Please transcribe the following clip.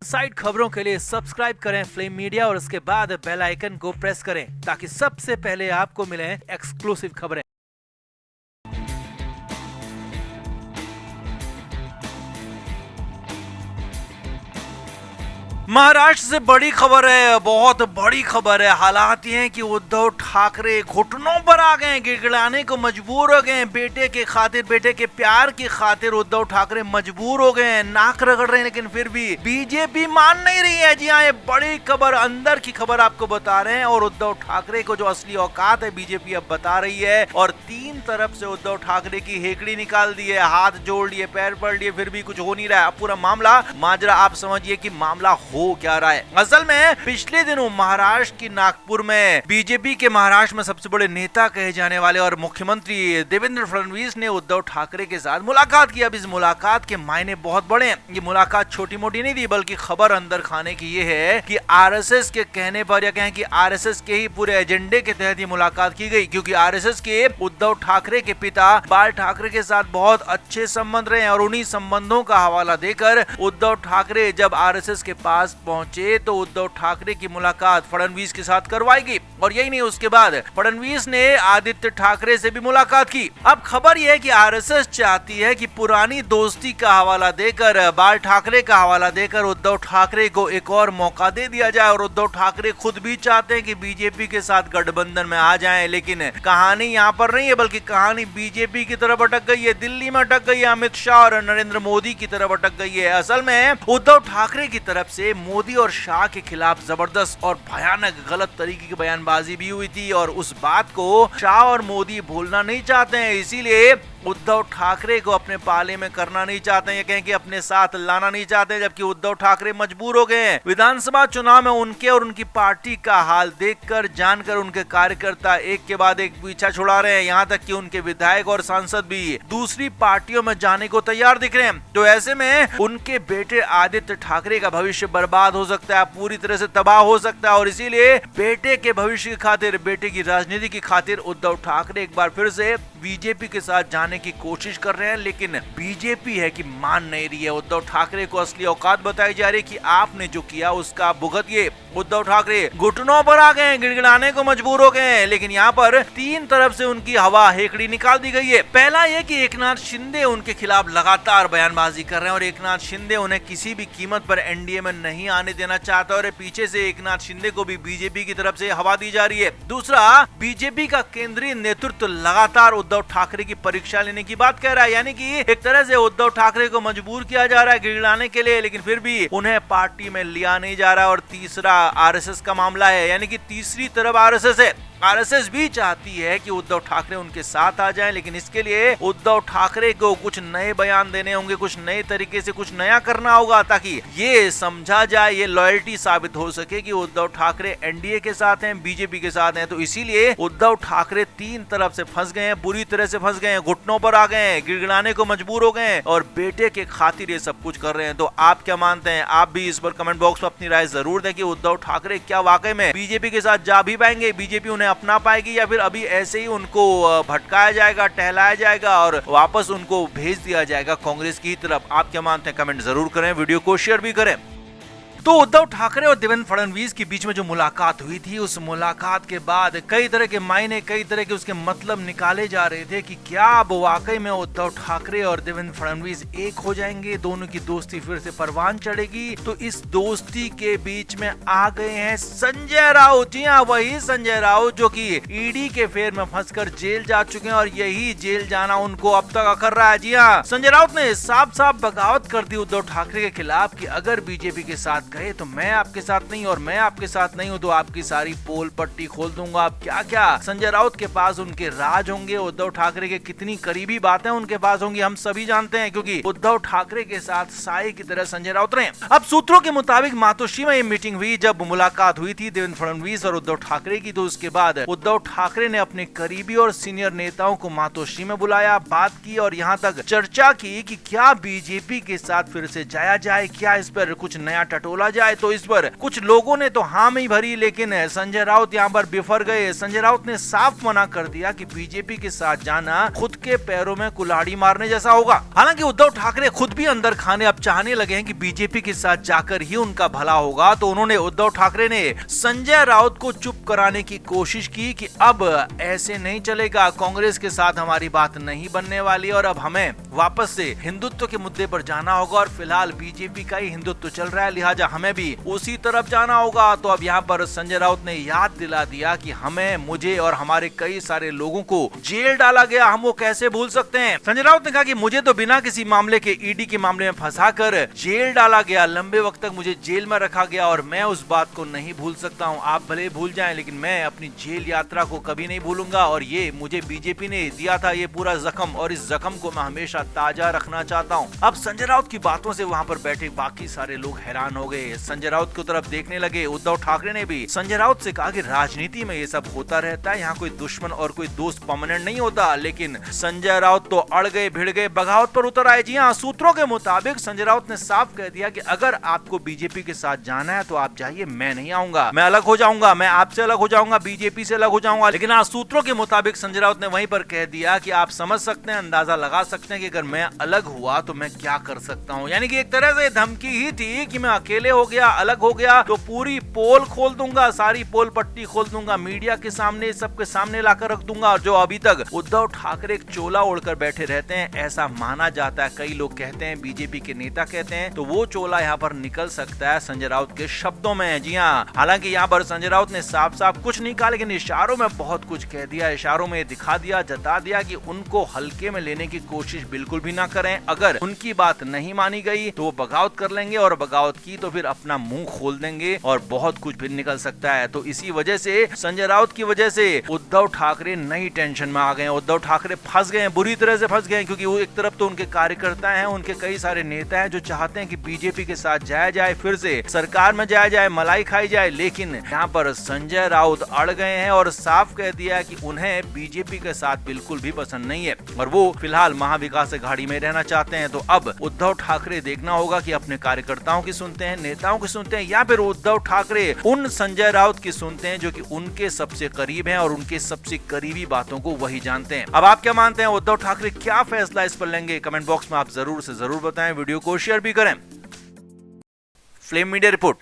Side खबरों के लिए सब्सक्राइब करें फ्लेम मीडिया और उसके बाद बेल आइकन को प्रेस करें ताकि सबसे पहले आपको मिले एक्सक्लूसिव खबरें। महाराष्ट्र से बड़ी खबर है, बहुत बड़ी खबर है। हालात ये हैं कि उद्धव ठाकरे घुटनों पर आ गए, गिड़गिड़ाने को मजबूर हो गए। बेटे के खातिर, बेटे के प्यार की खातिर उद्धव ठाकरे मजबूर हो गए, नाक रगड़ रहे हैं, लेकिन फिर भी बीजेपी मान नहीं रही है। जी हाँ, ये बड़ी खबर, अंदर की खबर आपको बता रहे हैं। और उद्धव ठाकरे को जो असली औकात है बीजेपी अब बता रही है। और तीन तरफ से उद्धव ठाकरे की हेकड़ी निकाल दी है, हाथ जोड़ लिए, पैर पड़ लिए, फिर भी कुछ हो नहीं रहा है। अब पूरा मामला माजरा आप समझिए कि मामला हो क्या रहा है। असल में पिछले दिनों महाराष्ट्र की नागपुर में बीजेपी के महाराष्ट्र में सबसे बड़े नेता कहे जाने वाले और मुख्यमंत्री देवेंद्र फडणवीस ने उद्धव ठाकरे के साथ मुलाकात की। अब इस मुलाकात के मायने बहुत बड़े हैं। ये मुलाकात छोटी मोटी नहीं थी, बल्कि खबर अंदर खाने की ये है कि आरएसएस के कहने पर, या कहें कि आरएसएस के ही पूरे एजेंडे के तहत ये मुलाकात की गई, क्योंकि आरएसएस के उद्धव ठाकरे के पिता बाल ठाकरे के साथ बहुत अच्छे संबंध रहे हैं। और उन्हीं संबंधों का हवाला देकर उद्धव ठाकरे जब आरएसएस के पास पहुंचे तो उद्धव ठाकरे की मुलाकात फडणवीस के साथ करवाई गई। और यही नहीं, उसके बाद फडणवीस ने आदित्य ठाकरे से भी मुलाकात की। अब खबर यह है कि आरएसएस चाहती है कि पुरानी दोस्ती का हवाला देकर, बाल ठाकरे का हवाला देकर उद्धव ठाकरे को एक और मौका दे दिया जाए। और उद्धव ठाकरे खुद भी चाहते हैं कि बीजेपी के साथ गठबंधन में आ जाएं, लेकिन कहानी यहाँ पर नहीं है, बल्कि कहानी बीजेपी की तरफ अटक गई है, दिल्ली में अटक गई है, अमित शाह और नरेंद्र मोदी की तरफ अटक गई है। असल में उद्धव ठाकरे की तरफ से मोदी और शाह के खिलाफ जबरदस्त और भयानक गलत तरीके की बयानबाजी भी हुई थी। और उस बात को शाह और मोदी भूलना नहीं चाहते हैं, इसीलिए उद्धव ठाकरे को अपने पाले में करना नहीं चाहते हैं, कहें कि अपने साथ लाना नहीं चाहते हैं। जबकि उद्धव ठाकरे मजबूर हो गए हैं। विधानसभा चुनाव में उनके और उनकी पार्टी का हाल देखकर, जानकर उनके कार्यकर्ता एक के बाद एक पीछा छुड़ा रहे हैं। यहाँ तक कि उनके विधायक और सांसद भी दूसरी पार्टियों में जाने को तैयार दिख रहे हैं। तो ऐसे में उनके बेटे आदित्य ठाकरे का भविष्य बर्बाद हो सकता है, पूरी तरह से तबाह हो सकता है। और इसीलिए बेटे के भविष्य की खातिर, बेटे की राजनीति की खातिर उद्धव ठाकरे एक बार फिर से बीजेपी के साथ जाने की कोशिश कर रहे हैं। लेकिन बीजेपी है कि मान नहीं रही है। उद्धव ठाकरे को असली औकात बताई जा रही है कि आपने जो किया उसका भुगतिए। उद्धव ठाकरे घुटनों पर आ गए, गिड़गिड़ाने को मजबूर हो गए हैं। लेकिन यहाँ पर तीन तरफ से उनकी हवा, हेकड़ी निकाल दी गई है। पहला ये कि एकनाथ शिंदे उनके खिलाफ लगातार बयानबाजी कर रहे हैं और एकनाथ शिंदे उन्हें किसी भी कीमत पर एनडीए में नहीं आने देना चाहता। और पीछे से एकनाथ शिंदे को भी बीजेपी की तरफ से हवा दी जा रही है। दूसरा, बीजेपी का केंद्रीय नेतृत्व लगातार उद्धव ठाकरे की परीक्षा लेने की बात कह रहा है, यानी कि एक तरह से उद्धव ठाकरे को मजबूर किया जा रहा है गिड़गिड़ाने के लिए, लेकिन फिर भी उन्हें पार्टी में लिया नहीं जा रहा है। और तीसरा आरएसएस का मामला है, यानी कि तीसरी तरफ आरएसएस है। आरएसएस भी चाहती है कि उद्धव ठाकरे उनके साथ आ जाएं, लेकिन इसके लिए उद्धव ठाकरे को कुछ नए बयान देने होंगे, कुछ नए तरीके से कुछ नया करना होगा, ताकि ये समझा जाए, ये लॉयल्टी साबित हो सके कि उद्धव ठाकरे एनडीए के साथ हैं, बीजेपी के साथ हैं। तो इसीलिए उद्धव ठाकरे तीन तरफ से फंस गए हैं, बुरी तरह से फंस गए हैं, घुटनों पर आ गए हैं, गिड़गिड़ाने को मजबूर हो गए हैं और बेटे के खातिर ये सब कुछ कर रहे हैं। तो आप क्या मानते हैं? आप भी इस पर कमेंट बॉक्स में अपनी राय जरूर दें कि उद्धव ठाकरे क्या वाकई में बीजेपी के साथ जा भी पाएंगे, बीजेपी उन्हें अपना पाएगी, या फिर अभी ऐसे ही उनको भटकाया जाएगा, टहलाया जाएगा और वापस उनको भेज दिया जाएगा कांग्रेस की तरफ। आप क्या मानते हैं? कमेंट जरूर करें, वीडियो को शेयर भी करें। तो उद्धव ठाकरे और देवेंद्र फडणवीस के बीच में जो मुलाकात हुई थी, उस मुलाकात के बाद कई तरह के मायने, कई तरह के उसके मतलब निकाले जा रहे थे कि क्या अब वाकई में उद्धव ठाकरे और देवेंद्र फडणवीस एक हो जाएंगे, दोनों की दोस्ती फिर से परवान चढ़ेगी। तो इस दोस्ती के बीच में आ गए हैं संजय राउत। जी हाँ, वही संजय राउत जो कि ईडी के फेर में फंसकर जेल जा चुके हैं और यही जेल जाना उनको अब तक अखर रहा है। जी हाँ, संजय राउत ने साफ साफ बगावत कर दी उद्धव ठाकरे के खिलाफ कि अगर बीजेपी के साथ गए तो मैं आपके साथ नहीं, और मैं आपके साथ नहीं हूं तो आपकी सारी पोल पट्टी खोल दूंगा। अब क्या क्या संजय राउत के पास उनके राज होंगे, उद्धव ठाकरे के कितनी करीबी बातें उनके पास होंगी, हम सभी जानते हैं, क्योंकि उद्धव ठाकरे के साथ साई की तरह संजय राउत रहे। अब सूत्रों के मुताबिक मातोश्री में ये मीटिंग हुई, जब मुलाकात हुई थी देवेंद्र फडणवीस और उद्धव ठाकरे की, तो उसके बाद उद्धव ठाकरे ने अपने करीबी और सीनियर नेताओं को मातोश्री में बुलाया, बात की और यहाँ तक चर्चा की कि क्या बीजेपी के साथ फिर से जाया जाए, क्या इस पर कुछ नया टटोला बोला जाए तो इस पर कुछ लोगों ने तो हाँ में ही भरी, लेकिन संजय राउत यहाँ पर बिफर गए। संजय राउत ने साफ मना कर दिया कि बीजेपी के साथ जाना खुद के पैरों में कुल्हाड़ी मारने जैसा होगा। हालांकि उद्धव ठाकरे खुद भी अंदर खाने अब चाहने लगे हैं कि बीजेपी के साथ जाकर ही उनका भला होगा, तो उन्होंने उद्धव ठाकरे ने संजय राउत को चुप कराने की कोशिश की कि अब ऐसे नहीं चलेगा, कांग्रेस के साथ हमारी बात नहीं बनने वाली और अब हमें वापस से हिंदुत्व के मुद्दे पर जाना होगा और फिलहाल बीजेपी का ही हिंदुत्व चल रहा है, लिहाजा हमें भी उसी तरफ जाना होगा। तो अब यहाँ पर संजय राउत ने याद दिला दिया कि हमें, मुझे और हमारे कई सारे लोगों को जेल डाला गया, हम वो कैसे भूल सकते हैं। संजय राउत ने कहा कि मुझे तो बिना किसी मामले के, ईडी के मामले में फंसाकर जेल डाला गया, लंबे वक्त तक मुझे जेल में रखा गया और मैं उस बात को नहीं भूल सकता हूँ। आप भले भूल जाएं, लेकिन मैं अपनी जेल यात्रा को कभी नहीं भूलूंगा और ये मुझे बीजेपी ने दिया था ये पूरा जख्म, और इस जख्म को मैं हमेशा ताजा रखना चाहता हूँ। अब संजय राउत की बातों से वहाँ पर बैठे बाकी सारे लोग हैरान हो गए, संजय राउत की तरफ देखने लगे। उद्धव ठाकरे ने भी संजय राउत से कहा कि राजनीति में ये सब होता रहता है, यहाँ कोई दुश्मन और कोई दोस्त परमानेंट नहीं होता। लेकिन संजय राउत तो अड़ गए, भिड़ गए, बगावत पर उतर आए। जी हाँ, सूत्रों के मुताबिक संजय राउत ने साफ कह दिया कि अगर आपको बीजेपी के साथ जाना है तो आप जाइए, मैं नहीं आऊंगा, मैं अलग हो जाऊंगा, मैं आपसे अलग हो जाऊंगा, बीजेपी से अलग हो जाऊंगा। लेकिन हाँ, सूत्रों के मुताबिक संजय राउत ने वहीं पर कह दिया कि आप समझ सकते हैं, अंदाजा लगा सकते हैं कि अगर मैं अलग हुआ तो मैं क्या कर सकता हूँ। यानी कि एक तरह से धमकी ही थी कि मैं अकेले हो गया, अलग हो गया तो पूरी पोल खोल दूंगा, सारी पोल पट्टी खोल दूंगा, मीडिया के सामने, सबके सामने लाकर रख दूंगा। और जो अभी तक उद्धव ठाकरे एक चोला ओढ़कर बैठे रहते हैं, ऐसा माना जाता है, कई लोग कहते हैं, बीजेपी के नेता कहते हैं, तो वो चोला यहाँ पर निकल सकता है संजय राउत के शब्दों में। जी हाँ, हालांकि यहाँ पर संजय राउत ने साफ साफ कुछ नहीं कहा, लेकिन इशारों में बहुत कुछ कह दिया, इशारों में दिखा दिया, जता दिया कि उनको हल्के में लेने की कोशिश बिल्कुल भी ना करें। अगर उनकी बात नहीं मानी गई तो वो बगावत कर लेंगे, और बगावत की तो फिर अपना मुंह खोल देंगे और बहुत कुछ भी निकल सकता है। तो इसी वजह से, संजय राउत की वजह से उद्धव ठाकरे नई टेंशन में आ गए। उद्धव ठाकरे फंस गए, बुरी तरह से फंस गए, क्योंकि वो एक तरफ तो उनके कार्यकर्ता हैं, उनके कई सारे नेता हैं जो चाहते हैं कि बीजेपी के साथ जाया जाए, फिर से सरकार में जाया जाए, मलाई खाई जाए। लेकिन यहाँ पर संजय राउत अड़ गए हैं और साफ कह दिया कि उन्हें बीजेपी के साथ बिल्कुल भी पसंद नहीं है और वो फिलहाल महाविकास अघाड़ी में रहना चाहते हैं। तो अब उद्धव ठाकरे देखना होगा कि अपने कार्यकर्ताओं की सुनते हैं, नेताओं की सुनते हैं, या फिर उद्धव ठाकरे उन संजय राउत की सुनते हैं जो कि उनके सबसे करीब हैं और उनके सबसे करीबी बातों को वही जानते हैं। अब आप क्या मानते हैं, उद्धव ठाकरे क्या फैसला इस पर लेंगे? कमेंट बॉक्स में आप जरूर से जरूर बताएं, वीडियो को शेयर भी करें। Flame media report.